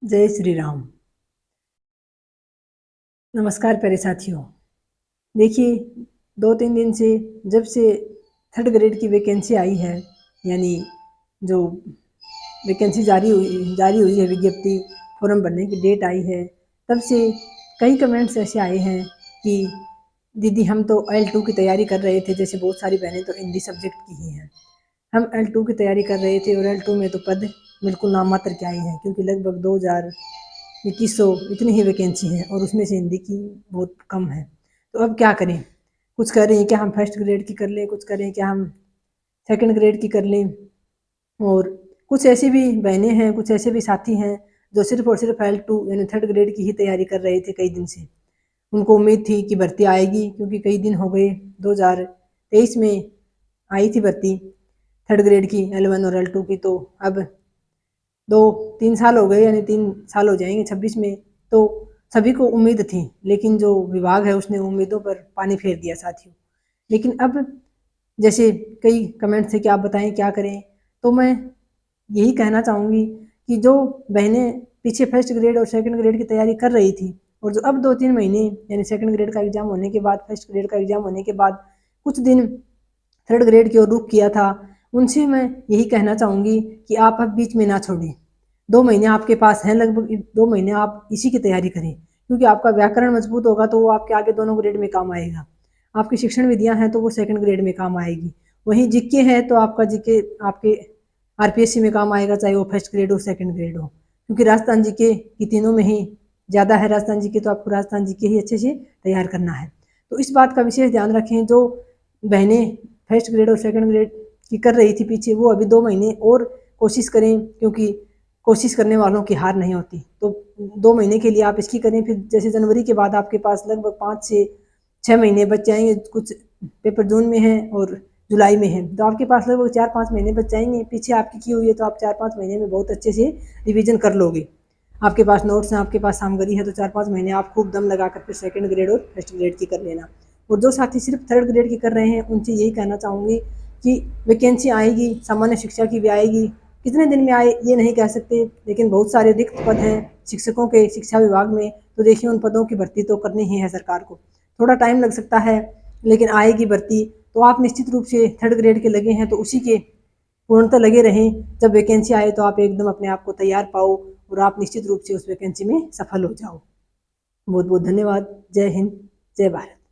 जय श्री राम। नमस्कार प्यारे साथियों। देखिए, 2-3 दिन से जब से थर्ड ग्रेड की वैकेंसी आई है, यानी जो वैकेंसी जारी हुई है, विज्ञप्ति फॉर्म भरने की डेट आई है, तब से कई कमेंट्स ऐसे आए हैं कि दीदी हम तो L2 की तैयारी कर रहे थे। जैसे बहुत सारी बहनें तो हिंदी सब्जेक्ट की ही हैं। हम L2 की तैयारी कर रहे थे और L2 में तो पद बिल्कुल नामात्र के आए हैं, क्योंकि लगभग 2100 इतनी ही वैकेंसी है और उसमें से हिंदी की बहुत कम है। तो अब क्या करें? कुछ करें क्या हम फर्स्ट ग्रेड की कर लें, कुछ करें क्या हम सेकंड ग्रेड की कर लें। और कुछ ऐसी भी बहनें हैं, कुछ ऐसे भी साथी हैं जो सिर्फ और सिर्फ L2 यानी थर्ड ग्रेड की ही तैयारी कर रहे थे कई दिन से। उनको उम्मीद थी कि भर्ती आएगी, क्योंकि कई दिन हो गए, 2023 में आई थी भर्ती थर्ड ग्रेड की L1 और L2 की। तो अब 2-3 साल हो गए, यानी 3 साल हो जाएंगे 26 में। तो सभी को उम्मीद थी, लेकिन जो विभाग है उसने उम्मीदों पर पानी फेर दिया साथियों। लेकिन अब जैसे कई कमेंट थे कि आप बताएं क्या करें, तो मैं यही कहना चाहूँगी कि जो बहनें पीछे फर्स्ट ग्रेड और सेकंड ग्रेड की तैयारी कर रही थी, और जो अब 2-3 महीने यानी सेकंड ग्रेड का एग्ज़ाम होने के बाद, फर्स्ट ग्रेड का एग्ज़ाम होने के बाद कुछ दिन थर्ड ग्रेड की ओर रुख किया था, उनसे मैं यही कहना चाहूँगी कि आप अब बीच में ना छोड़ें। 2 महीने आपके पास हैं, लगभग 2 महीने आप इसी की तैयारी करें, क्योंकि आपका व्याकरण मजबूत होगा तो वो आपके आगे दोनों ग्रेड में काम आएगा। आपकी शिक्षण विधियाँ हैं तो वो सेकंड ग्रेड में काम आएगी। वहीं जीके है तो आपका जीके आपके आरपीएससी में काम आएगा, चाहे वो फर्स्ट ग्रेड हो सेकंड ग्रेड हो, क्योंकि राजस्थान जीके की तीनों में ही ज़्यादा है राजस्थान जीके, तो आपको राजस्थान जीके ही अच्छे से तैयार करना है। तो इस बात का विशेष ध्यान रखें। जो बहनें फर्स्ट ग्रेड और सेकंड ग्रेड की कर रही थी पीछे, वो अभी 2 महीने और कोशिश करें, क्योंकि कोशिश करने वालों की हार नहीं होती। तो 2 महीने के लिए आप इसकी करें। फिर जैसे जनवरी के बाद आपके पास लगभग 5 से 6 महीने बच जाएंगे। कुछ पेपर जून में है और जुलाई में है, तो आपके पास लगभग 4-5 महीने बच जाएंगे। पीछे आपकी की हुई है तो आप 4-5 महीने में बहुत अच्छे से रिविजन कर लोगे। आपके पास नोट्स हैं, आपके पास सामग्री है, तो 4-5 महीने आप खूब दम लगाकर फिर सेकंड ग्रेड और फर्स्ट ग्रेड की कर लेना। और जो साथी सिर्फ थर्ड ग्रेड की कर रहे हैं, उनसे यही कहना चाहूँगी कि वैकेंसी आएगी, सामान्य शिक्षा की भी आएगी। कितने दिन में आए ये नहीं कह सकते, लेकिन बहुत सारे रिक्त पद हैं शिक्षकों के शिक्षा विभाग में। तो देखिए, उन पदों की भर्ती तो करनी ही है सरकार को। थोड़ा टाइम लग सकता है, लेकिन आएगी भर्ती। तो आप निश्चित रूप से थर्ड ग्रेड के लगे हैं तो उसी के पूर्णतः लगे रहें। जब वैकेंसी आए तो आप एकदम अपने आप को तैयार पाओ और आप निश्चित रूप से उस वैकेंसी में सफल हो जाओ। बहुत बहुत धन्यवाद। जय हिंद, जय भारत।